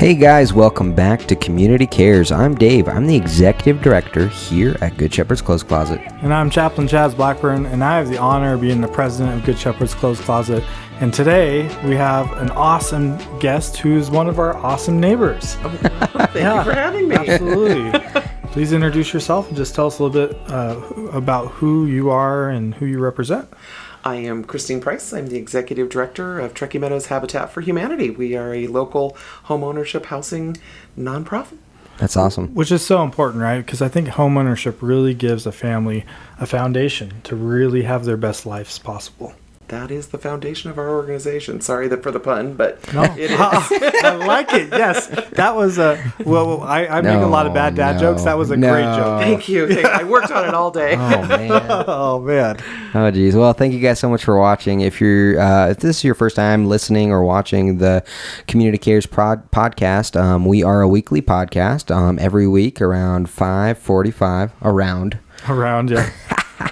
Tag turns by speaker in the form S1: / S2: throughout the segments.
S1: Hey guys, welcome back to Community Cares. I'm Dave. I'm the Executive Director here at Good Shepherd's Clothes Closet.
S2: And I'm Chaplain Chaz Blackburn, and I have the honor of being the President of Good Shepherd's Clothes Closet. And today we have an awesome guest who's one of our awesome neighbors.
S3: Thank you for having me.
S2: Absolutely. Please introduce yourself and just tell us a little bit about who you are and who you represent.
S3: I am Christine Price. I'm the Executive Director of Truckee Meadows Habitat for Humanity. We are a local homeownership housing nonprofit.
S1: That's awesome.
S2: Which is so important, right? Because I think homeownership really gives a family a foundation to really have their best lives possible.
S3: That is the foundation of our organization. Sorry for the pun, but
S2: no.
S3: It is.
S2: I like it. Yes. That was I make a lot of bad dad jokes. That was a great joke.
S3: Thank you. I worked on it all day.
S1: Oh, man.
S2: Oh, man.
S1: Oh, geez. Well, thank you guys so much for watching. If this is your first time listening or watching the Community Cares podcast, we are a weekly podcast every week around 5:45
S2: Around, yeah.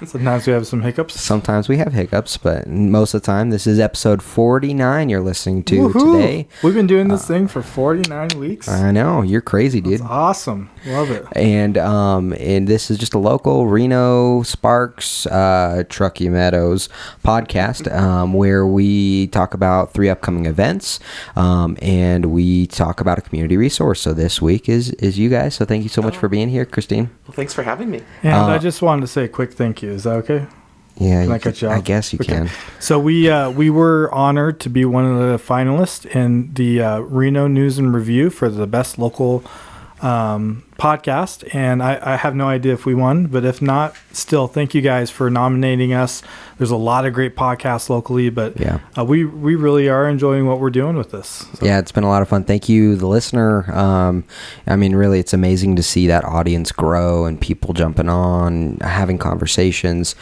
S2: Sometimes we have some hiccups.
S1: Sometimes we have hiccups, but most of the time, this is episode 49 you're listening to today.
S2: We've been doing this thing for 49 weeks.
S1: I know. You're crazy, dude.
S2: That's awesome. Love it.
S1: And this is just a local Reno, Sparks, Truckee Meadows podcast where we talk about 3 upcoming events and we talk about a community resource. So this week is you guys. So thank you so much for being here, Christine.
S3: Well, thanks for having me.
S2: And I just wanted to say a quick thank you. Is that okay?
S1: Yeah,
S2: can I cut you off?
S1: I guess you can.
S2: So we were honored to be one of the finalists in the Reno News and Review for the best local podcast, and I have no idea if we won, but if not, still thank you guys for nominating us. There's a lot of great podcasts locally, but we really are enjoying what we're doing with this. So.
S1: Yeah, it's been a lot of fun. Thank you, the listener. I mean, really, it's amazing to see that audience grow and people jumping on, having conversations.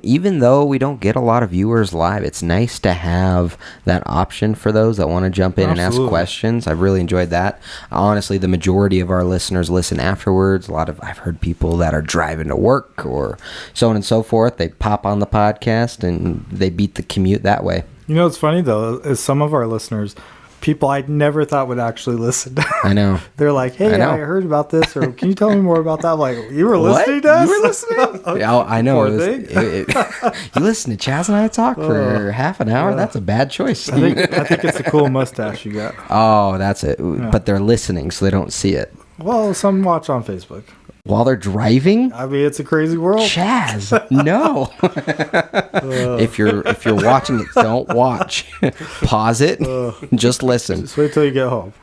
S1: Even though we don't get a lot of viewers live, it's nice to have that option for those that want to jump in and ask questions. I've really enjoyed that. Honestly, the majority of our listeners listen afterwards. I've heard people that are driving to work or so on and so forth. They pop on the podcast and they beat the commute that way.
S2: You know what's funny though is some of our listeners, people I never thought would actually listen. I know. They're like, hey, I heard about this, or can you tell me more about that? I'm like, you were listening to us?
S1: You were listening? Yeah, I know. You listen to Chaz and I talk for half an hour? That's a bad choice.
S2: I think it's a cool mustache you got.
S1: Oh, that's it. Yeah. But they're listening, so they don't see it.
S2: Well, some watch on Facebook.
S1: While they're driving?
S2: I mean, it's a crazy world.
S1: Chaz, no. If you're watching it, don't watch. Pause it. Just listen.
S2: Just wait till you get home.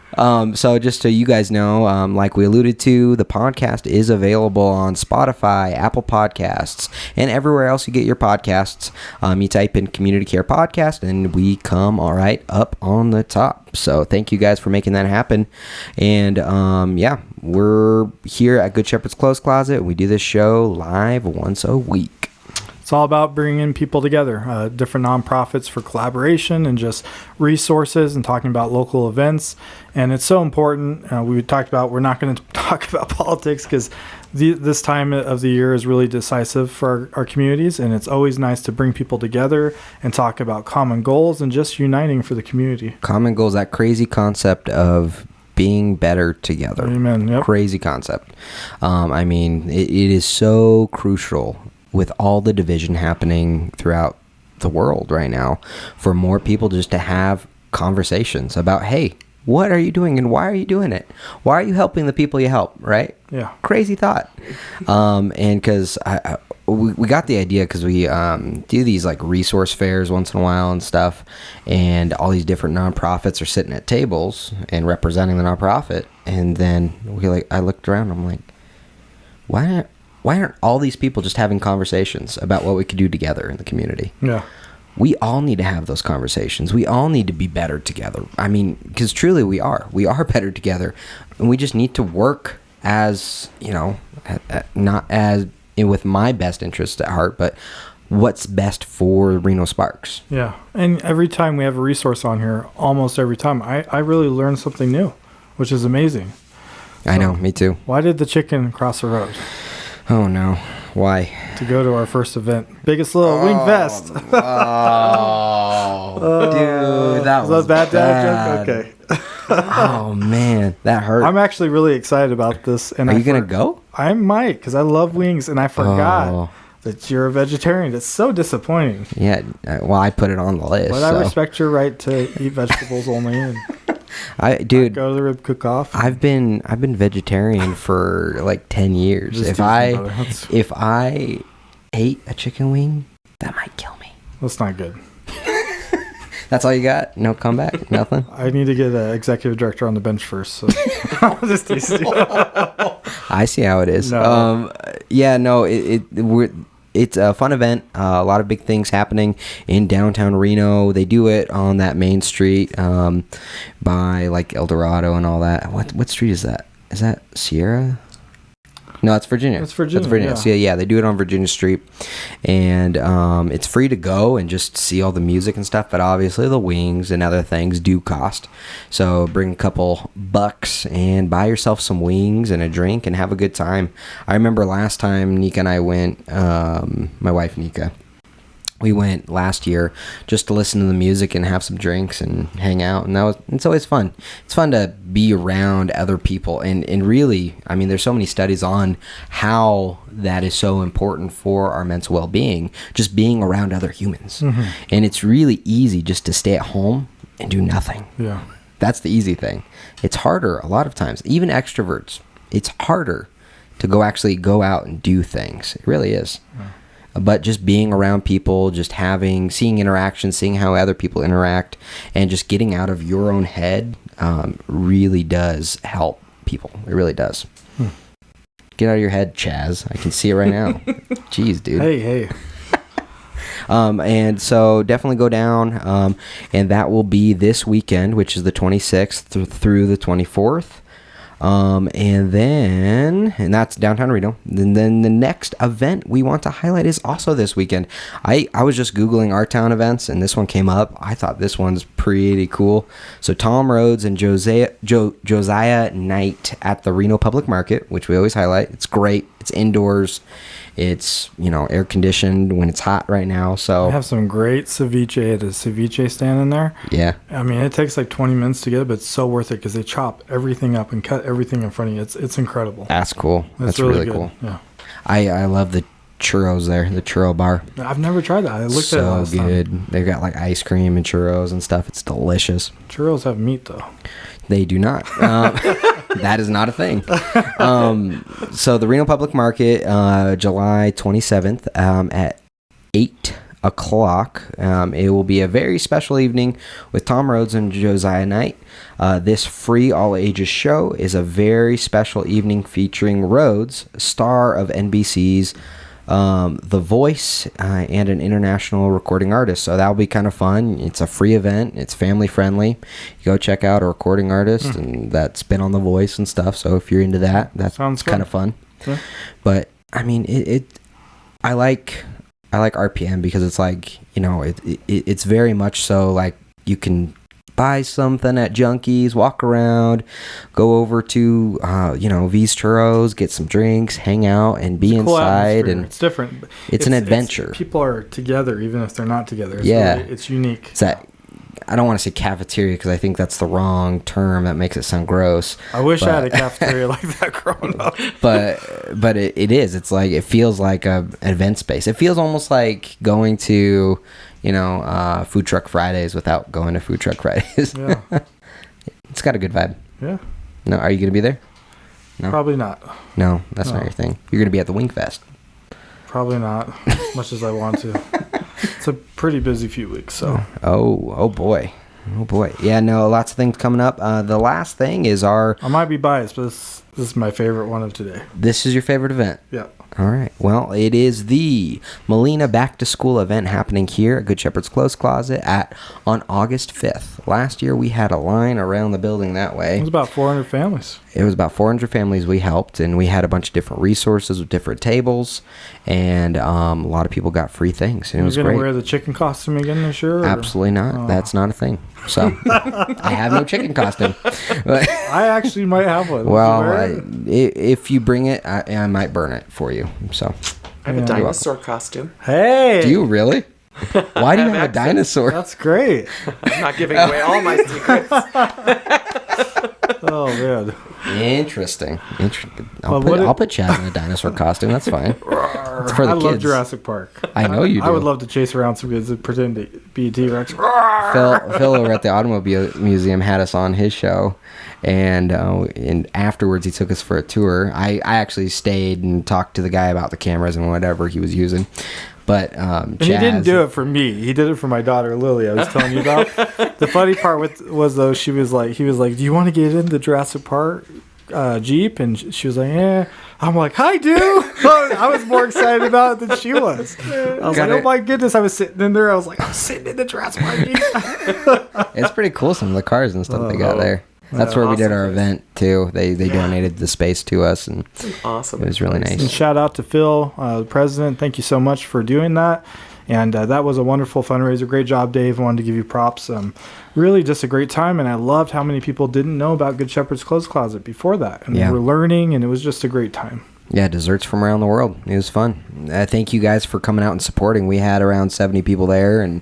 S1: So just so you guys know, like we alluded to, the podcast is available on Spotify, Apple Podcasts, and everywhere else you get your podcasts. You type in Community Care Podcast, and we come all right up on the top. So thank you guys for making that happen. And we're here at Good Shepherd's Clothes Closet. We do this show live once a week.
S2: It's all about bringing people together, different nonprofits for collaboration and just resources and talking about local events. And it's so important. We talked about we're not going to talk about politics because this time of the year is really decisive for our communities. And it's always nice to bring people together and talk about common goals and just uniting for the community.
S1: Common goals, that crazy concept of being better together.
S2: Amen. Yep.
S1: Crazy concept. I mean, it is so crucial with all the division happening throughout the world right now for more people just to have conversations about, hey, what are you doing and why are you doing it? Why are you helping the people you help, right?
S2: Yeah.
S1: Crazy thought. And because we got the idea because we do these like resource fairs once in a while and stuff, and all these different nonprofits are sitting at tables and representing the nonprofit, and then I looked around, I'm like, why aren't all these people just having conversations about what we could do together in the community?
S2: Yeah.
S1: We all need to have those conversations. We all need to be better together. I mean, because truly we are better together, and we just need to work as, not as with my best interest at heart, but what's best for Reno Sparks.
S2: Yeah. And every time we have a resource on here, almost every time, I really learn something new, which is amazing.
S1: I know, me too.
S2: Why did the chicken cross the road?
S1: Oh, no. Why?
S2: To go to our first event. Biggest little wing vest.
S1: Dude, that was
S2: a bad dad joke? Okay.
S1: Oh man, that hurt.
S2: I'm actually really excited about this. And
S1: Are you gonna go?
S2: I might, because I love wings, and I forgot
S1: Oh.
S2: that you're a vegetarian. It's so disappointing.
S1: Yeah. Well, I put it on the list.
S2: But I respect your right to eat vegetables only, and
S1: Dude,
S2: go to the rib cook-off.
S1: I've been vegetarian for like 10 years.
S2: Just
S1: If
S2: decent, brother.
S1: if I ate a chicken wing, that might kill me.
S2: That's not good.
S1: That's all you got? No comeback? Nothing?
S2: I need to get an executive director on the bench first. So I'll just tease you.
S1: I see how it is.
S2: No.
S1: Yeah, no, it's a fun event. A lot of big things happening in downtown Reno. They do it on that main street by like El Dorado and all that. What street is that? Is that Sierra? No, it's Virginia.
S2: It's Virginia.
S1: Yeah. So yeah, they do it on Virginia Street, and it's free to go and just see all the music and stuff. But obviously, the wings and other things do cost. So bring a couple bucks and buy yourself some wings and a drink and have a good time. I remember last time Nika and I went. My wife Nika. We went last year just to listen to the music and have some drinks and hang out, and it's always fun. It's fun to be around other people, and really, I mean, there's so many studies on how that is so important for our mental well-being, just being around other humans. Mm-hmm. And it's really easy just to stay at home and do nothing.
S2: Yeah.
S1: That's the easy thing. It's harder a lot of times, even extroverts. It's harder to go out and do things. It really is. Yeah. But just being around people, just seeing interactions, seeing how other people interact, and just getting out of your own head really does help people. It really does. Get out of your head, Chaz. I can see it right now. Jeez, dude.
S2: Hey.
S1: And so definitely go down, and that will be this weekend, which is the 26th through the 24th. And that's downtown Reno. And then the next event we want to highlight is also this weekend. I was just Googling our town events, and this one came up. I thought this one's pretty cool. So Tom Rhodes and Josiah Knight at the Reno Public Market, which we always highlight. It's great. It's indoors. It's, air conditioned when it's hot right now. So
S2: I have some great ceviche at a ceviche stand in there.
S1: Yeah.
S2: I mean, it takes like 20 minutes to get it, but it's so worth it because they chop everything up and cut everything in front of you. It's incredible.
S1: That's cool. That's really
S2: good.
S1: Cool.
S2: Yeah.
S1: I love the churros there, the churro bar.
S2: I've never tried that. I looked at it last
S1: good.
S2: time.
S1: They've got like ice cream and churros and stuff. It's delicious.
S2: Churros have meat though.
S1: They do not. That is not a thing. So the Reno Public Market, July 27th at 8 o'clock. It will be a very special evening with Tom Rhodes and Josiah Knight. This free all-ages show is a very special evening featuring Rhodes, star of NBC's The Voice, and an international recording artist. So that'll be kind of fun. It's a free event. It's family friendly. You go check out a recording artist and that's been on The Voice and stuff. So if you're into that, that's kind of fun. Yeah. But I mean, I like RPM because it's like, it's very much so like you can buy something at Junkies, walk around, go over to V's Churros, get some drinks, hang out, and be inside. And
S2: it's different.
S1: It's an adventure.
S2: People are together even if they're not together. It's unique.
S1: It's that. I don't want to say cafeteria because I think that's the wrong term. That makes it sound gross.
S2: I wish I had a cafeteria like that growing up.
S1: But it is. It's like it feels like an event space. It feels almost like going to Food Truck Fridays without going to Food Truck Fridays. Yeah. It's got a good vibe.
S2: Yeah.
S1: No, are you going to be there? No?
S2: Probably not.
S1: No, that's not your thing. You're going to be at the Wing Fest.
S2: Probably not, as much as I want to. It's a pretty busy few weeks, so.
S1: Oh boy. Oh boy. Yeah, no, lots of things coming up. The last thing is I
S2: might be biased, but this is my favorite one of today.
S1: This is your favorite event?
S2: Yeah.
S1: All right. Well, it is the Molina Back to School event happening here at Good Shepherd's Clothes Closet on August 5th. Last year we had a line around the building that way.
S2: It was about 400 families.
S1: It was about 400 families we helped, and we had a bunch of different resources with different tables, and a lot of people got free things. And it was great.
S2: Are you going to wear the chicken costume again this year?
S1: Absolutely not. Oh. That's not a thing. So I have no chicken costume.
S2: I actually might have one.
S1: Well, if you bring it, I might burn it for you. So
S3: I have a dinosaur costume.
S2: Hey,
S1: do you really? Why do you have a dinosaur?
S2: That's great.
S3: I'm not giving away all my secrets.
S2: man.
S1: Interesting.
S2: Well, what
S1: I'll put Chaz in a dinosaur costume. That's fine. It's for the
S2: I
S1: kids.
S2: love Jurassic Park.
S1: I know you do.
S2: I would love to chase around some kids and pretend to be a T-Rex.
S1: Phil over at the Automobile Museum had us on his show, and afterwards he took us for a tour. I actually stayed and talked to the guy about the cameras and whatever he was using. But
S2: And he didn't do it for me. He did it for my daughter Lily. I was telling you about. The funny part was though he was like, "Do you want to get in the Jurassic Park Jeep?" And she was like, "Yeah." I'm like, "I do." I was more excited about it than she was. I was like, "Oh my goodness!" I was sitting in there. I was like, "I'm sitting in the Jurassic Park Jeep."
S1: It's pretty cool, some of the cars and stuff they got there. That's where we did our event too. They donated the space to us, and
S3: awesome.
S1: It was really nice.
S2: And shout out to Phil, the president. Thank you so much for doing that. And that was a wonderful fundraiser. Great job, Dave. I wanted to give you props. Really just a great time. And I loved how many people didn't know about Good Shepherd's Clothes Closet before that. And they were learning, and it was just a great time.
S1: Yeah, desserts from around the world. It was fun. Thank you guys for coming out and supporting. We had around 70 people there, and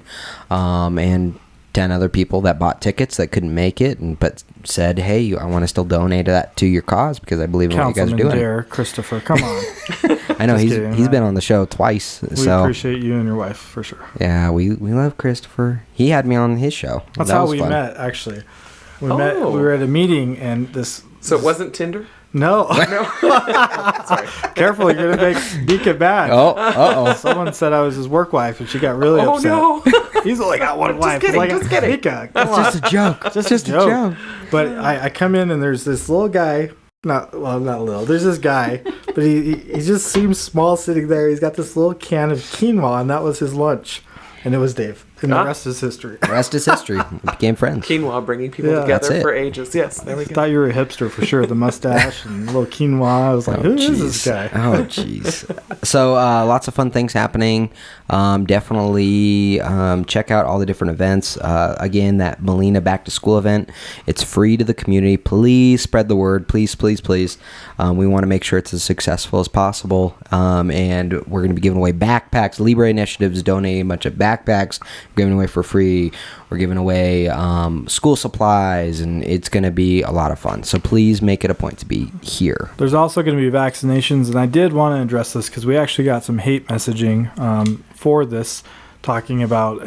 S1: 10 other people that bought tickets that couldn't make it, but said, "Hey, I want to still donate that to your cause because I believe in what you guys are doing."
S2: Dare, Christopher, come on.
S1: I know he's been on the show twice.
S2: We appreciate you and your wife for sure.
S1: Yeah, we love Christopher. He had me on his show.
S2: That's how we met, actually. We were at a meeting, and this.
S3: So it wasn't Tinder?
S2: No. Sorry. Careful, you're gonna make Deacon mad.
S1: Oh.
S2: Someone said I was his work wife, and she got really upset.
S3: Oh no.
S2: He's only got one wife.
S3: Just kidding.
S2: Mika,
S1: It's just a joke. Just a joke.
S2: But I come in, and there's this little guy. Not little. There's this guy, but he just seems small sitting there. He's got this little can of quinoa, and that was his lunch. And it was Dave. And the rest is history.
S1: The rest is history. We became friends.
S3: Quinoa bringing people together for ages. Yes, there we go.
S2: I thought you were a hipster for sure. The mustache and a little quinoa. I was like, who is this guy?
S1: Oh, jeez. So lots of fun things happening. Definitely check out all the different events. Again, that Molina Back to School event. It's free to the community. Please spread the word. Please, please, please. We want to make sure it's as successful as possible. And we're going to be giving away backpacks. Libre Initiatives donating a bunch of backpacks. We're giving away for free. We're giving away school supplies, and it's going to be a lot of fun. So please make it a point to be here.
S2: There's also going to be vaccinations, and I did want to address this because we actually got some hate messaging for this, talking about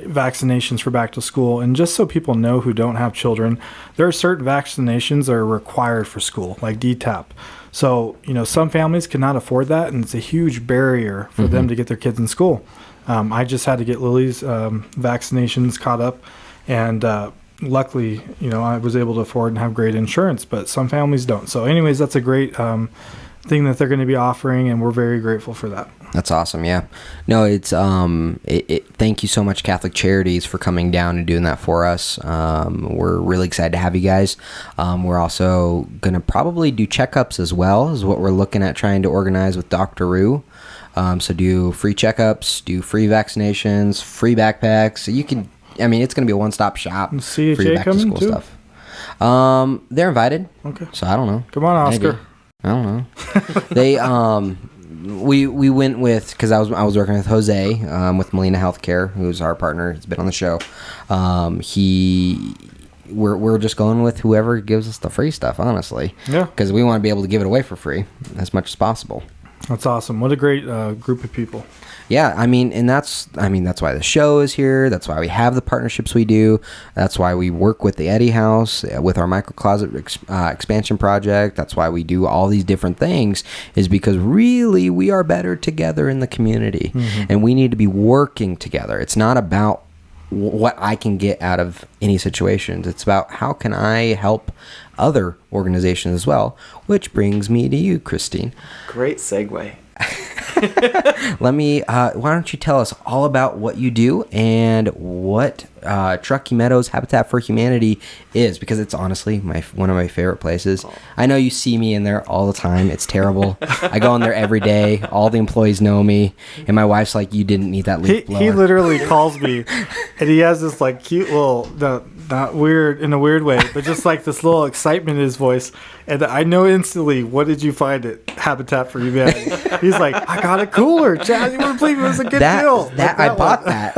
S2: vaccinations for back to school. And just so people know who don't have children, there are certain vaccinations that are required for school, like DTaP. So, some families cannot afford that, and it's a huge barrier for them to get their kids in school. I just had to get Lily's vaccinations caught up, and luckily, I was able to afford and have great insurance, but some families don't. So anyways, that's a great thing that they're going to be offering, and we're very grateful for that.
S1: That's awesome. Yeah. No, it's thank you so much, Catholic Charities, for coming down and doing that for us. We're really excited to have you guys. We're also going to probably do checkups as well, is what we're looking at trying to organize with Dr. Rue. So do free checkups, do free vaccinations, free backpacks. So you can, it's going to be a one-stop shop for your back-to-school stuff. They're invited. Okay. So I don't know.
S2: Come on, Oscar.
S1: Maybe. I don't know. They we went with, because I was working with Jose with Molina Healthcare, who's our partner. He's been on the show. We're just going with whoever gives us the free stuff, honestly. Yeah. Because we want to be able to give it away for free as much as possible.
S2: That's awesome. What a great group of people.
S1: Yeah, that's why the show is here. That's why we have the partnerships we do. That's why we work with the Eddie House, with our microcloset expansion project. That's why we do all these different things, is because really we are better together in the community, and we need to be working together. It's not about what I can get out of any situations. It's about how can I help other organizations as well, which brings me to you, Christine.
S3: Great segue.
S1: Why don't you tell us all about what you do and what Truckee Meadows Habitat for Humanity is, because it's honestly one of my favorite places. I know you see me in there all the time. It's terrible. I go in there every day. All the employees know me, and my wife's like, "You didn't need that leaf blower."
S2: He literally calls me, and he has this like cute little, not weird in a weird way, but just like this little excitement in his voice, and I know instantly, what did you find at Habitat for Humanity? He's like, "I I got a cooler. Chad, you wouldn't believe it was a good deal.
S1: I bought that.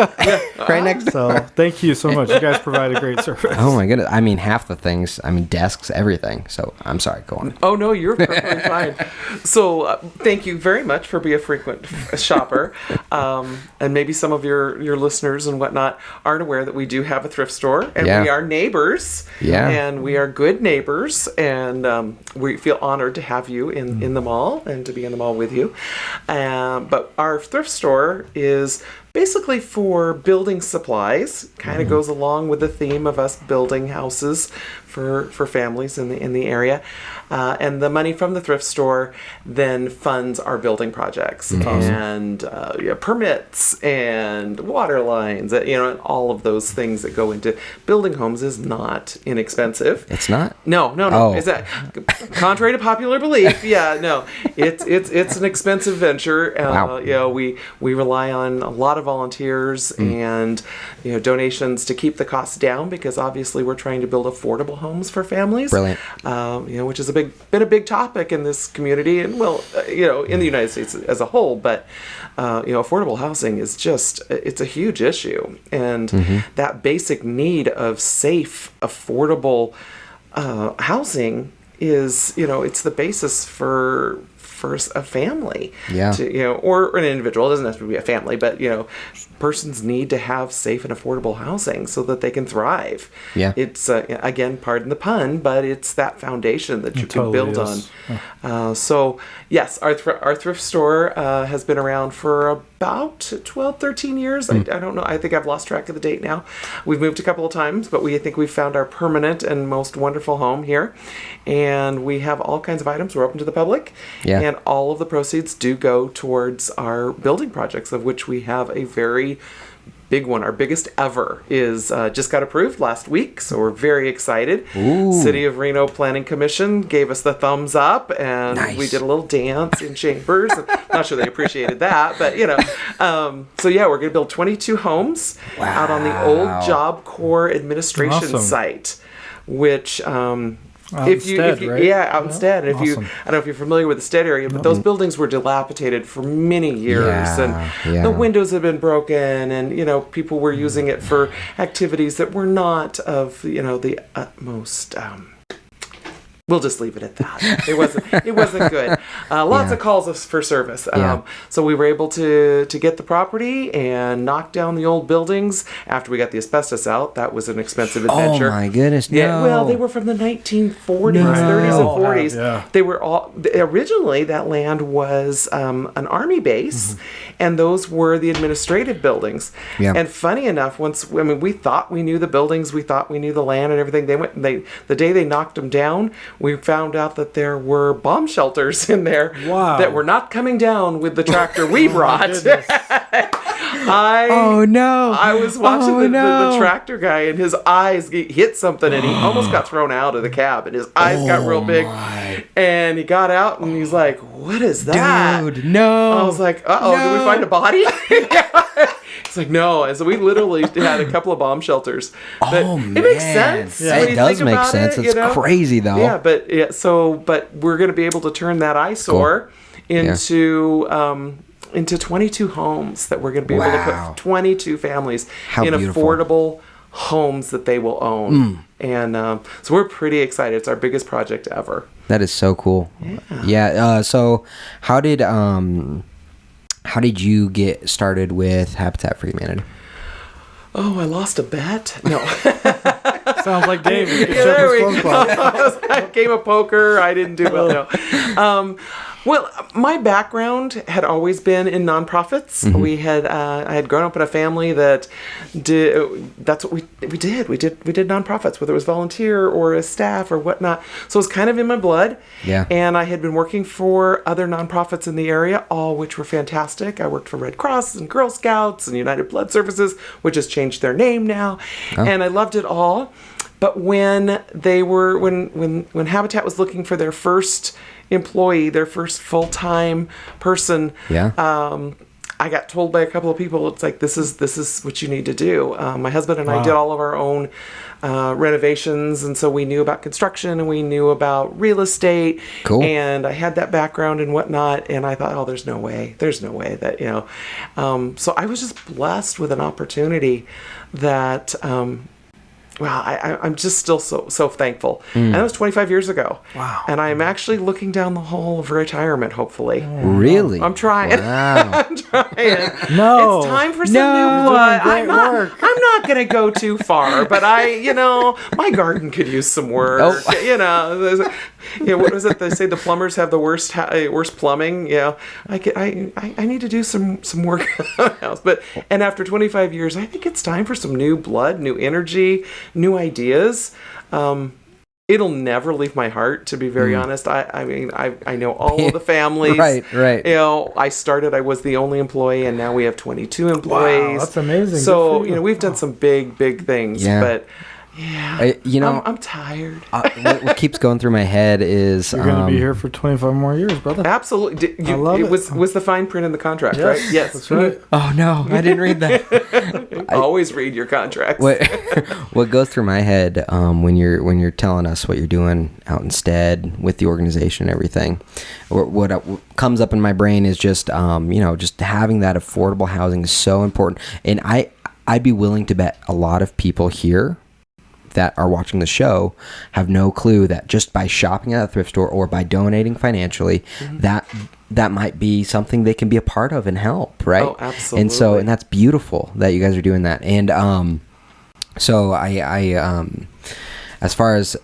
S1: Right next door.
S2: So thank you so much. You guys provide a great service.
S1: Oh my goodness. I mean, half the things, desks, everything. So I'm sorry, go on.
S3: Oh, no, you're perfectly fine. So thank you very much for being a frequent shopper. And maybe some of your listeners and whatnot aren't aware that we do have a thrift store, and we are neighbors.
S1: Yeah.
S3: And we are good neighbors, and we feel honored to have you in the mall and to be in the mall with you. But our thrift store is basically for building supplies. Kind of goes along with the theme of us building houses for families in the area. And the money from the thrift store then funds our building projects and permits and water lines. And all of those things that go into building homes is not inexpensive.
S1: It's not?
S3: No.
S1: Oh.
S3: Is that contrary to popular belief? Yeah, no. It's an expensive venture.
S1: Wow.
S3: We rely on a lot of volunteers and donations to keep the costs down, because obviously we're trying to build affordable homes for families.
S1: Brilliant.
S3: Which is been a big topic in this community, and in the United States as a whole. But affordable housing is it's a huge issue, and that basic need of safe, affordable housing is it's the basis for a family.
S1: Yeah.
S3: Or an individual. It doesn't have to be a family, but persons need to have safe and affordable housing so that they can thrive.
S1: Yeah.
S3: It's again, pardon the pun, but it's that foundation that you can build on. So yes, our thrift store has been around for about 12, 13 years. I don't know. I think I've lost track of the date now. We've moved a couple of times, but we think we've found our permanent and most wonderful home here. And we have all kinds of items. We're open to the public.
S1: Yeah.
S3: And all of the proceeds do go towards our building projects, of which we have a very big one. Our biggest ever is just got approved last week, so we're very excited.
S1: Ooh.
S3: City of Reno Planning Commission gave us the thumbs up, and
S1: Nice.
S3: we did a little dance in chambers. Not sure they appreciated that, but so yeah, we're going to build 22 homes out on the old Job Corps administration
S2: Awesome.
S3: site, which
S2: Out in Stead, right?
S3: out in Stead. And
S2: Awesome.
S3: I don't know if you're familiar with the Stead area, but those buildings were dilapidated for many years, and the windows have been broken, and people were using it for activities that were not of the utmost. We'll just leave it at that. It wasn't good. Lots of calls for service. So we were able to get the property and knock down the old buildings after we got the asbestos out. That was an expensive adventure.
S1: Oh my goodness! No.
S3: Yeah, well, they were from the 1940s,
S1: No.
S3: 30s, and 40s.
S2: Yeah.
S3: They were all originally that land was an army base, and those were the administrative buildings.
S1: Yeah.
S3: And funny enough, we thought we knew the buildings, we thought we knew the land and everything. The day they knocked them down, we found out that there were bomb shelters in there that were not coming down with the tractor we brought.
S1: Oh no!
S3: I was watching the tractor guy, and his eyes hit something, and he almost got thrown out of the cab, and his eyes got real big. And he got out, and he's like, "What is that?"
S1: Dude, no!
S3: I was like, "Uh-oh, did we find a body?" It's like, no. And so we literally had a couple of bomb shelters. But
S1: Oh,
S3: it makes
S1: man.
S3: sense.
S1: Yeah.
S3: when
S1: It
S3: you
S1: does
S3: think
S1: make
S3: about
S1: sense.
S3: it,
S1: It's crazy, though.
S3: Yeah, but we're going to be able to turn that eyesore into 22 homes that we're going to be able to put 22 families in
S1: beautiful.
S3: affordable homes that they will own. And so we're pretty excited. It's our biggest project ever.
S1: That is so cool. Yeah. So how did you get started with Habitat for Humanity?
S3: Oh, I lost a bet? No.
S2: Sounds like Dave.
S3: There we go. Game of poker. I didn't do well. No. Well, my background had always been in nonprofits. I had grown up in a family that that's what we did. We did nonprofits, whether it was volunteer or as staff or whatnot. So it was kind of in my blood.
S1: Yeah.
S3: And I had been working for other nonprofits in the area, all which were fantastic. I worked for Red Cross and Girl Scouts and United Blood Services, which has changed their name now. Oh. And I loved it all. But when Habitat was looking for their first employee, their first full-time person, I got told by a couple of people, it's like, this is what you need to do. My husband and I did all of our own renovations, and so we knew about construction and we knew about real estate.
S1: Cool.
S3: And I had that background and whatnot, and I thought, oh, there's no way that, so I was just blessed with an opportunity that, I'm just still so thankful. And that was 25 years ago.
S2: Wow.
S3: And I'm actually looking down the hole of retirement, hopefully.
S1: Really?
S3: I'm trying.
S1: Wow.
S3: I'm trying.
S2: No.
S3: It's time for some new blood.
S2: Doing great work.
S3: I'm not going to go too far, but my garden could use some work.
S1: Oh.
S3: What was it? They say the plumbers have the worst plumbing. I need to do some work on the house. And after 25 years, I think it's time for some new blood, new energy, new ideas. It'll never leave my heart, to be very honest. I know all of the families.
S1: Right.
S3: I was the only employee, and now we have 22 employees.
S2: Wow, that's amazing.
S3: So,
S2: Good for you.
S3: we've done some big things, but I'm tired.
S1: What keeps going through my head is
S2: You're going to be here for 25 more years, brother.
S3: Absolutely.
S2: I love it.
S3: Was the fine print in the contract,
S2: Yes,
S3: right? Yes.
S2: That's right.
S1: Oh no, I didn't read that.
S3: Always read your contracts.
S1: What goes through my head when you're telling us what you're doing out instead with the organization and everything, or what comes up in my brain is just just having that affordable housing is so important. And I'd be willing to bet a lot of people here that are watching the show have no clue that just by shopping at a thrift store or by donating financially, that might be something they can be a part of and help, right?
S3: Oh, absolutely.
S1: And that's beautiful that you guys are doing that. And so I as far as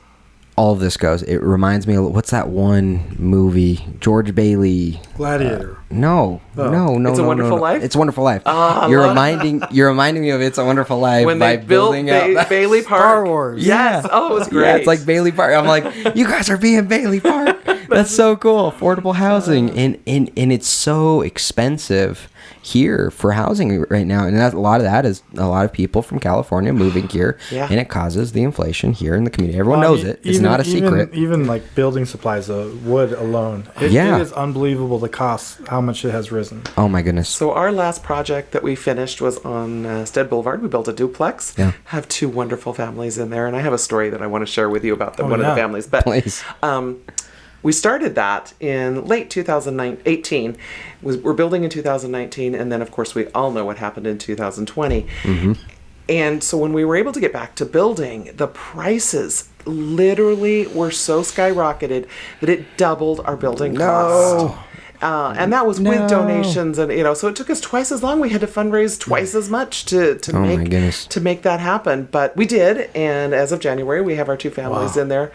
S1: all of this goes, it reminds me of, what's that one movie, George Bailey?
S2: Gladiator.
S1: No.
S3: It's a Wonderful Life?
S1: It's a Wonderful Life. You're reminding me of It's a Wonderful Life
S3: when
S1: by
S3: they built
S1: building up
S3: Bailey Park.
S2: Star Wars.
S3: Yes.
S1: Yeah.
S3: Oh, it was great.
S1: Yeah, it's like Bailey Park. I'm like, you guys are being Bailey Park. That's so cool. Affordable housing, and it's so expensive here for housing right now, and a lot of that is a lot of people from California moving here, and it causes the inflation here in the community. Everyone knows it. It's not a secret.
S2: Even like building supplies, wood alone, it is unbelievable the cost, how much it has risen.
S1: Oh my goodness.
S3: So our last project that we finished was on Stead Boulevard. We built a duplex.
S1: Yeah.
S3: Have two wonderful families in there, and I have a story that I want to share with you about one of the families. But
S1: please.
S3: We started that in late 2018. We're building in 2019, and then of course we all know what happened in 2020. And so when we were able to get back to building, the prices literally were so skyrocketed that it doubled our building cost. And that was with donations, and so it took us twice as long. We had to fundraise twice as much to make that happen. But we did, and as of January, we have our two families in there,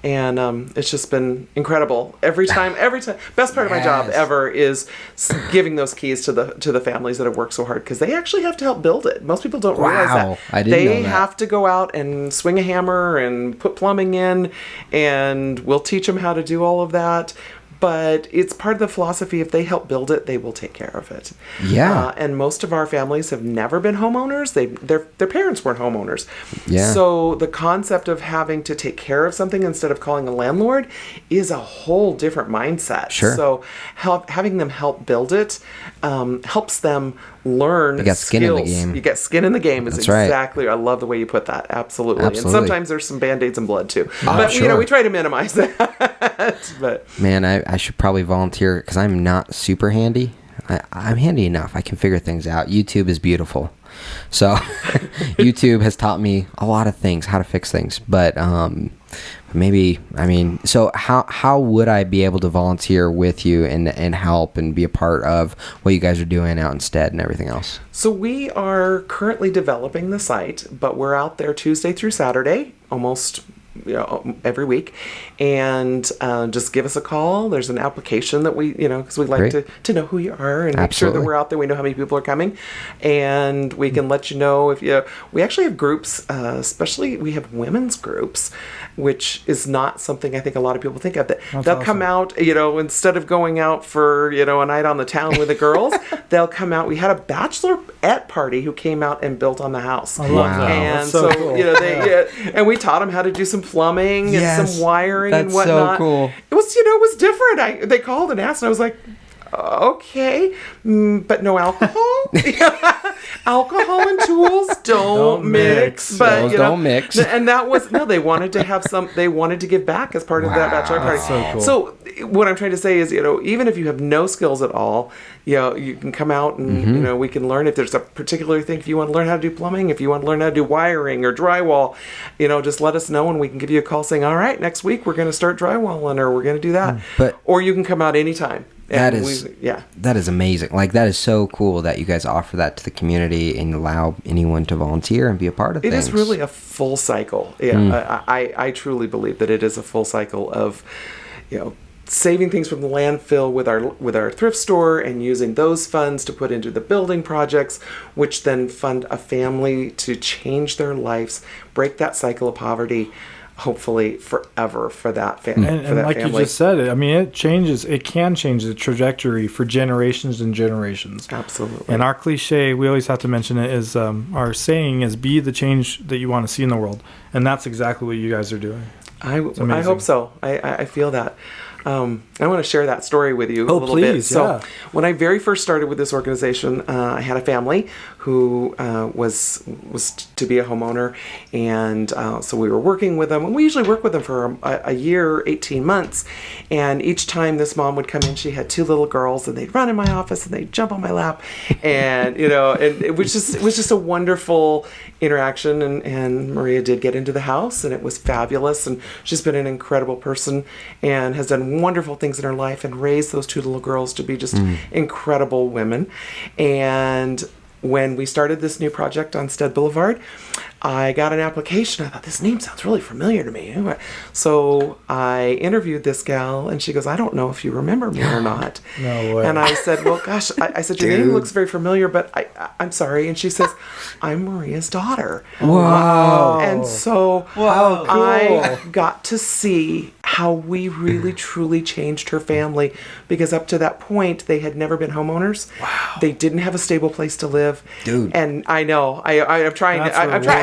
S3: and it's just been incredible. Every time, best part of my job ever is giving those keys to the families that have worked so hard, because they actually have to help build it. Most people don't realize that.
S1: I didn't know that.
S3: They have to go out and swing a hammer and put plumbing in, and we'll teach them how to do all of that. But it's part of the philosophy, if they help build it, they will take care of it.
S1: Yeah.
S3: And most of our families have never been homeowners. Their parents weren't homeowners.
S1: Yeah.
S3: So the concept of having to take care of something instead of calling a landlord is a whole different mindset.
S1: Sure.
S3: So having them help build it helps them learn
S1: You got skin in the
S3: skills.
S1: game.
S3: You get skin in the game is
S1: That's right.
S3: exactly. I love the way you put that. Absolutely. And
S1: Absolutely.
S3: sometimes there's some Band-Aids and blood too.
S1: Oh,
S3: But
S1: sure.
S3: we try to minimize that. But
S1: Man, I should probably volunteer because I'm not super handy. I'm handy enough. I can figure things out. YouTube is beautiful. So YouTube has taught me a lot of things, how to fix things. But so how would I be able to volunteer with you and help and be a part of what you guys are doing out instead and everything else?
S3: So we are currently developing the site, but we're out there Tuesday through Saturday, almost every week, and just give us a call. There's an application that we, because we like to know who you are and make sure that we're out there. We know how many people are coming, and we can let you know if we actually have groups, especially we have women's groups, which is not something I think a lot of people think of. They'll come out, instead of going out for, a night on the town with the girls, they'll come out. We had a bachelorette party who came out and built on the house.
S2: I love that.
S3: And
S2: That's so cool.
S3: And we taught them how to do some plumbing and some wiring and
S1: that's
S3: whatnot.
S1: so cool.
S3: It was different. They called and asked, and I was like, Okay, but no alcohol. Alcohol and tools don't mix. But
S1: Those don't mix.
S3: And that was no. They wanted to have some. They wanted to give back as part of that bachelor party.
S2: So cool.
S3: So what I'm trying to say is, even if you have no skills at all, you can come out and we can learn if there's a particular thing. If you want to learn how to do plumbing, if you want to learn how to do wiring or drywall, just let us know and we can give you a call saying, all right, next week we're going to start drywalling or we're going to do that. Or you can come out anytime.
S1: That is amazing. Like, that is so cool that you guys offer that to the community and allow anyone to volunteer and be a part of things.
S3: It is really a full cycle. Yeah, I truly believe that it is a full cycle of, saving things from the landfill with our thrift store and using those funds to put into the building projects, which then fund a family to change their lives, break that cycle of poverty, hopefully forever for that family.
S2: And like family. You just said, it can change the trajectory for generations and generations.
S3: Absolutely.
S2: And our cliche, we always have to mention it, is our saying is be the change that you want to see in the world. And that's exactly what you guys are doing.
S3: I hope so. I feel that. I want to share that story with you a little bit. So when I very first started with this organization, I had a family who was to be a homeowner, and so we were working with them, and we usually work with them for a year, 18 months, and each time this mom would come in, she had 2 little girls, and they'd run in my office and they'd jump on my lap, and and it was just a wonderful interaction, and Maria did get into the house, and it was fabulous, and she's been an incredible person and has done wonderful things in her life and raised those 2 little girls to be just incredible women. And when we started this new project on Stead Boulevard, I got an application. I thought, this name sounds really familiar to me. So I interviewed this gal, and she goes, I don't know if you remember me or not.
S2: No way.
S3: And I said, well, gosh, I said, your name looks very familiar, but I'm sorry. And she says, I'm Maria's daughter.
S1: Wow.
S3: And so
S2: cool.
S3: I got to see how we really, truly changed her family, because up to that point, they had never been homeowners. Wow. They didn't have a stable place to live.
S1: Dude.
S3: And I know, I'm trying.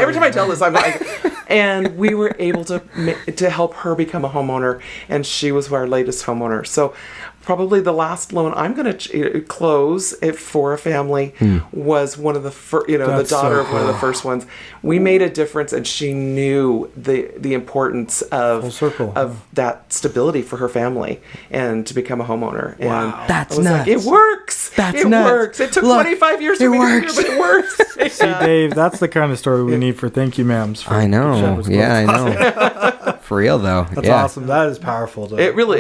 S3: Every time I tell this, I'm like, and we were able to help her become a homeowner, and she was our latest homeowner. So probably the last loan I'm going to close for a family was one of the first, the daughter of one of the first ones. We made a difference, and she knew the importance of that stability for her family and to become a homeowner.
S2: Wow.
S3: And
S1: that's
S3: nuts.
S1: Like,
S3: it works. It works. It took 25 years for me to hear, but it works.
S2: See, Dave, that's the kind of story we need for thank you, ma'ams.
S1: I know. Yeah, I know. For real, though.
S2: That's awesome. That is powerful.
S3: It really,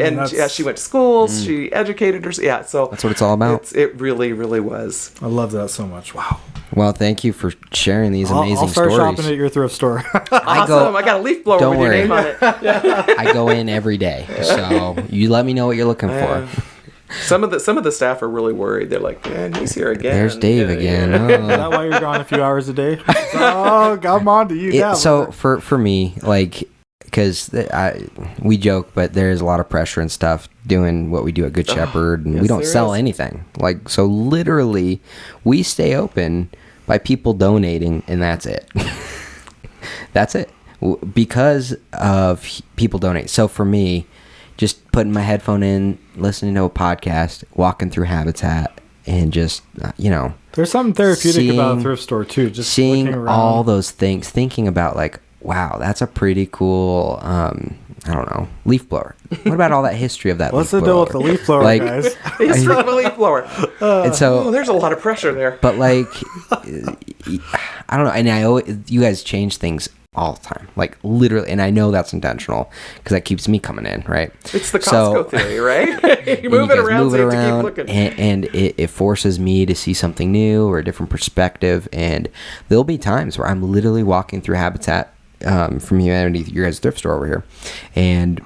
S3: she went to school. She educated herself. Yeah, so
S1: that's what it's all about.
S3: It really, really was.
S2: I love that so much. Wow.
S1: Well, thank you for sharing these amazing stories.
S2: I'll start shopping at your thrift store.
S3: Awesome. I got a leaf blower with your name on it.
S1: I go in every day, so you let me know what you're looking for.
S3: Some of the staff are really worried. They're like, man, he's here again.
S1: There's Dave again.
S2: Oh. Is that why you're gone a few hours a day? Oh, I'm on to you now.
S1: So for me, like, because we joke, but there's a lot of pressure and stuff doing what we do at Good Shepherd, and we don't sell anything. Like, so literally, we stay open by people donating, and that's it. That's it. Because of people donate. So for me, just putting my headphone in, listening to a podcast, walking through Habitat, and just,
S2: there's something therapeutic about a thrift store, too. Just
S1: seeing all those things, thinking about, like, wow, that's a pretty cool, I don't know, leaf blower. What about all that history of that
S2: What's
S1: leaf
S2: the
S1: blower?
S2: deal with the leaf blower, guys?
S3: The history of a leaf blower.
S1: And so,
S3: there's a lot of pressure there.
S1: But, like, I don't know, and you guys change things all the time, like literally, and I know that's intentional because that keeps me coming in, right?
S3: It's the Costco theory, right? you move it around, so you have to keep looking.
S1: And it forces me to see something new or a different perspective, and there'll be times where I'm literally walking through Habitat from Humanity, your guys' thrift store over here, and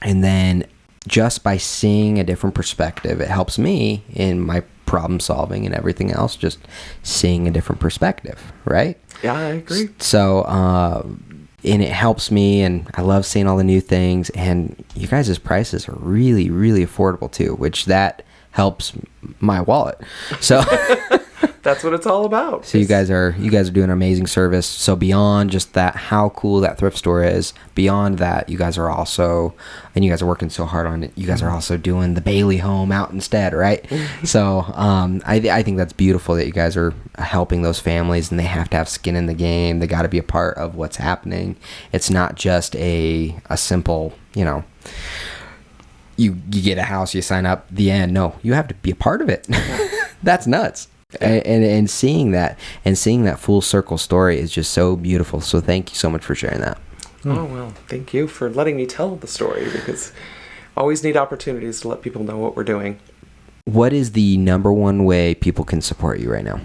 S1: then just by seeing a different perspective, it helps me in my problem solving and everything else, just seeing a different perspective, right?
S3: Yeah, I agree.
S1: So, and it helps me, and I love seeing all the new things, and you guys' prices are really, really affordable too, which that helps my wallet. So
S3: That's what it's all about.
S1: So you guys are doing an amazing service. So beyond just that, how cool that thrift store is, beyond that, you guys are also, and you guys are working so hard on it, you guys are also doing the Bailey home out instead, right? So I think that's beautiful that you guys are helping those families, and they have to have skin in the game. They got to be a part of what's happening. It's not just a simple, you get a house, you sign up, the end. No, you have to be a part of it. That's nuts. And seeing that full circle story is just so beautiful. So thank you so much for sharing that.
S3: Oh, well, thank you for letting me tell the story, because I always need opportunities to let people know what we're doing.
S1: What is the number one way people can support you right now?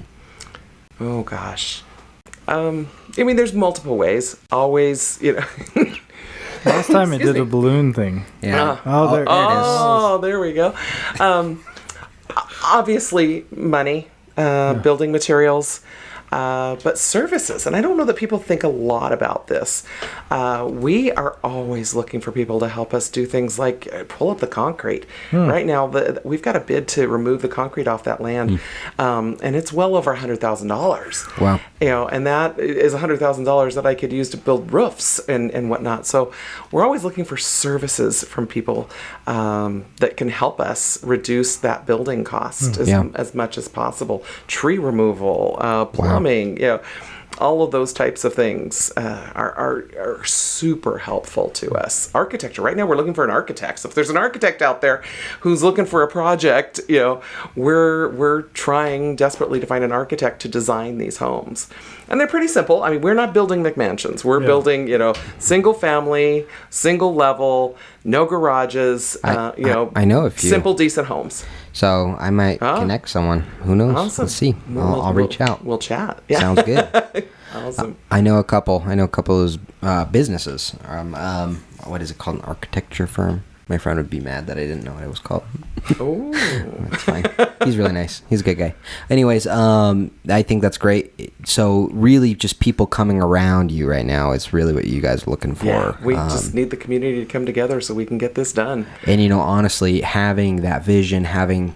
S3: Oh, gosh. There's multiple ways. Always,
S2: Last time I did a balloon thing.
S1: Yeah.
S2: There it is.
S3: Oh, there we go. Obviously, money, building materials, but services. And I don't know that people think a lot about this. We are always looking for people to help us do things like pull up the concrete. Right now, we've got a bid to remove the concrete off that land, and it's well over $100,000.
S1: Wow.
S3: And that is $100,000 that I could use to build roofs and whatnot. So we're always looking for services from people that can help us reduce that building cost as much as possible. Tree removal, plumbing, all of those types of things are super helpful to us. Architecture. Right now, we're looking for an architect. So if there's an architect out there who's looking for a project, we're trying desperately to find an architect to design these homes. And they're pretty simple. I mean, we're not building McMansions. We're building, single family, single level, no garages.
S1: I know a few
S3: simple, decent homes.
S1: So I might connect someone. Who knows?
S3: Awesome.
S1: Let's see. I'll reach out.
S3: We'll chat. Yeah.
S1: Sounds good.
S3: Awesome.
S1: I know a couple of those businesses. What is it called? An architecture firm. My friend would be mad that I didn't know what it was called.
S3: Oh,
S1: That's fine. He's really nice. He's a good guy. Anyways, I think that's great. So really, just people coming around you right now is really what you guys are looking for.
S3: Yeah, we just need the community to come together so we can get this done.
S1: And honestly, having that vision, having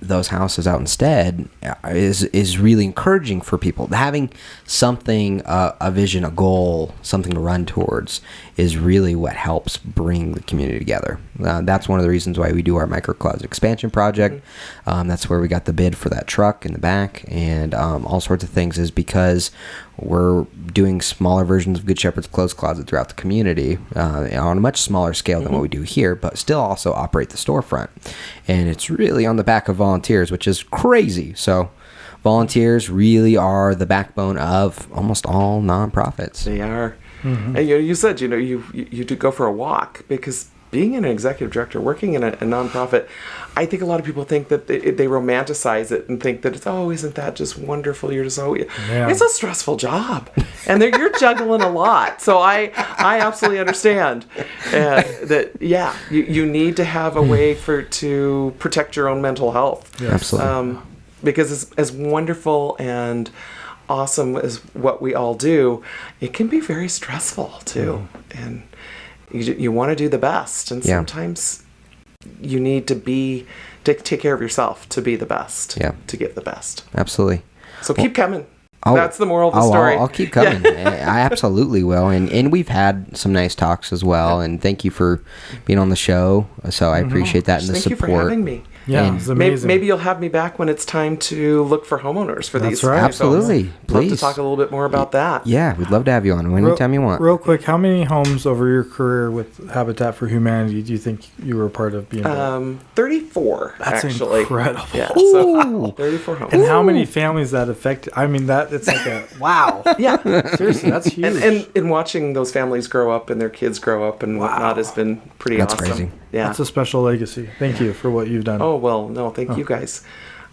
S1: those houses out instead is really encouraging for people. Having something, a vision, a goal, something to run towards is really what helps bring the community together. That's one of the reasons why we do our microcloset expansion project. That's where we got the bid for that truck in the back and all sorts of things, is because we're doing smaller versions of Good Shepherd's Clothes Closet throughout the community on a much smaller scale than what we do here, but still also operate the storefront. And it's really on the back of volunteers, which is crazy. So volunteers really are the backbone of almost all nonprofits.
S3: They are. And you said, you do go for a walk, because being an executive director, working in a nonprofit, I think a lot of people think that they romanticize it and think that isn't that just wonderful? You're just it's a stressful job, and you're juggling a lot. So I absolutely understand that. Yeah, you need to have a way to protect your own mental health.
S1: Yeah. Absolutely.
S3: Because as wonderful and awesome as what we all do, it can be very stressful too, and you want to do the best, and sometimes you need to take care of yourself to be the best, to give the best.
S1: Absolutely.
S3: So keep coming. That's the moral of the story.
S1: I'll keep coming. I absolutely will. And we've had some nice talks as well. And thank you for being on the show. So I appreciate that and the support.
S3: Thank you for having me.
S2: Yeah, it's amazing.
S3: Maybe you'll have me back when it's time to look for homeowners for these.
S2: That's right.
S1: Absolutely. Please.
S3: Love to talk a little bit more about that.
S1: Yeah, we'd love to have you on anytime you want.
S2: Real quick, how many homes over your career with Habitat for Humanity do you think you were a part of being?
S3: 34.
S2: That's
S3: actually
S2: incredible.
S3: Yeah, so 34 homes.
S2: And how many families that affected? I mean, it's like a wow.
S3: Yeah,
S2: seriously, that's huge.
S3: And watching those families grow up and their kids grow up and whatnot has been pretty awesome.
S1: That's crazy.
S3: Yeah,
S2: that's a special legacy. Thank you for what you've done.
S3: Oh well, no, thank you guys.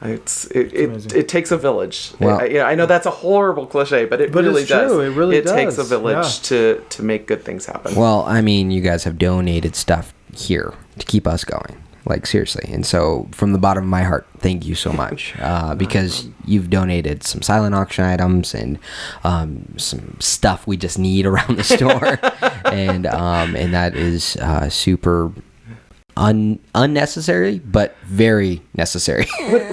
S3: It takes a village.
S1: Well,
S3: I know that's a horrible cliche, but it really does.
S2: True. It really does.
S3: It takes a village to make good things happen.
S1: Well, I mean, you guys have donated stuff here to keep us going. Like, seriously. And so, from the bottom of my heart, thank you so much. Because you've donated some silent auction items and some stuff we just need around the store. and that is super unnecessary, but very necessary.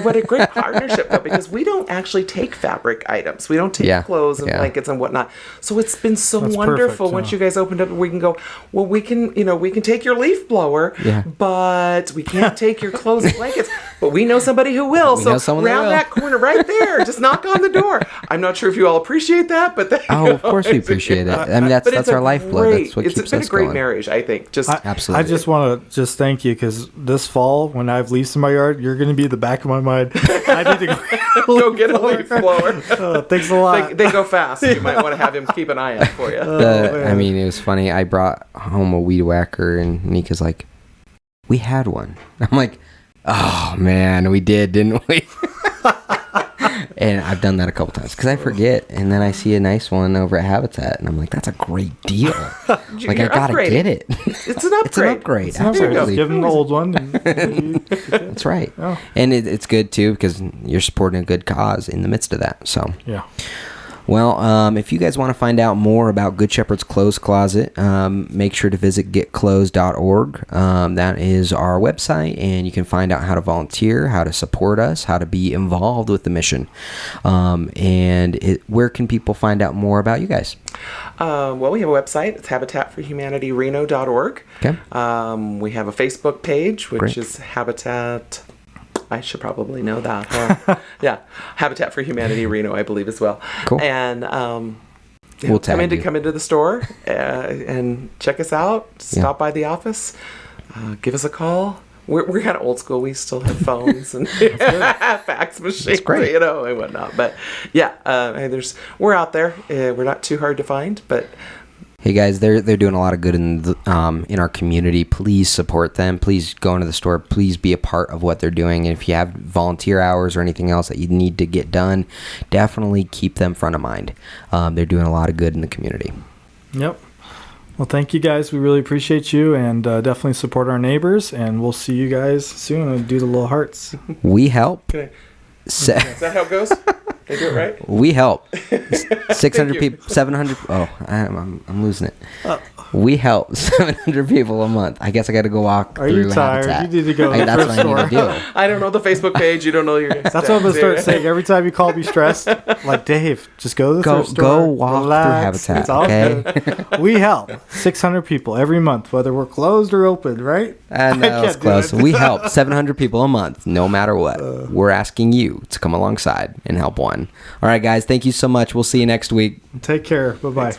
S3: What a great partnership, though, because we don't actually take fabric items. We don't take clothes and blankets and whatnot. So it's been so wonderful. Once you guys opened up, we can go, well, we can take your leaf blower, but we can't take your clothes and blankets. But we know somebody who will. So round that corner right there, just knock on the door. I'm not sure if you all appreciate that, but
S1: of course we appreciate it. I mean, that's our lifeblood. That's what keeps us going.
S3: It's been a great marriage, I think.
S2: Absolutely. I just want to thank you, because this fall, when I have leaves in my yard, you're going to be the back of my mind. I need to
S3: go get a leaf blower.
S2: Thanks a lot.
S3: They go fast. You might want to have him keep an eye out for you.
S1: I mean, it was funny. I brought home a weed whacker, and Nika's like, "We had one." I'm like, "Oh man, we did, didn't we?" And I've done that a couple times because I forget, and then I see a nice one over at Habitat, and I'm like, "That's a great deal." Like, I gotta get it.
S3: It's an upgrade.
S1: It's an upgrade. Absolutely.
S2: Give them the old one.
S1: That's right. Oh. And it's good too, because you're supporting a good cause in the midst of that. So
S2: yeah.
S1: Well, if you guys want to find out more about Good Shepherd's Clothes Closet, make sure to visit getclothes.org. That is our website, and you can find out how to volunteer, how to support us, how to be involved with the mission. Where can people find out more about you guys?
S3: Well, we have a website. It's habitatforhumanityreno.org.
S1: Okay.
S3: We have a Facebook page, which is Habitat... I should probably know that. Huh? Yeah, Habitat for Humanity Reno, I believe, as well.
S1: Cool.
S3: And
S1: we'll come
S3: into the store and check us out. Stop by the office. Give us a call. We're kind of old school. We still have phones and fax machines, and whatnot. But yeah, we're out there. We're not too hard to find, but.
S1: Hey guys, they're doing a lot of good in our community. Please support them. Please go into the store. Please be a part of what they're doing. And if you have volunteer hours or anything else that you need to get done, definitely keep them front of mind. They're doing a lot of good in the community.
S2: Yep. Well, thank you guys. We really appreciate you, and definitely support our neighbors. And we'll see you guys soon and do the little hearts.
S1: We help.
S3: Is that how it goes? They do it right?
S1: We help 600 people, 700. Oh, I'm losing it. We help 700 people a month. I guess I got to go walk
S2: Are
S1: through
S2: you tired?
S1: Habitat.
S2: You need to go.
S1: That's what I need to do.
S3: I don't know the Facebook page. You don't know your.
S2: That's what I'm gonna start saying every time you call me stressed. Like, Dave, just go to the thrift store.
S1: Go walk
S2: relax,
S1: through Habitat.
S2: It's all good. We help 600 people every month, whether we're closed or open, right?
S1: No, it's close. We help 700 people a month, no matter what. We're asking you to come alongside and help one. All right, guys. Thank you so much. We'll see you next week.
S2: Take care. Bye bye.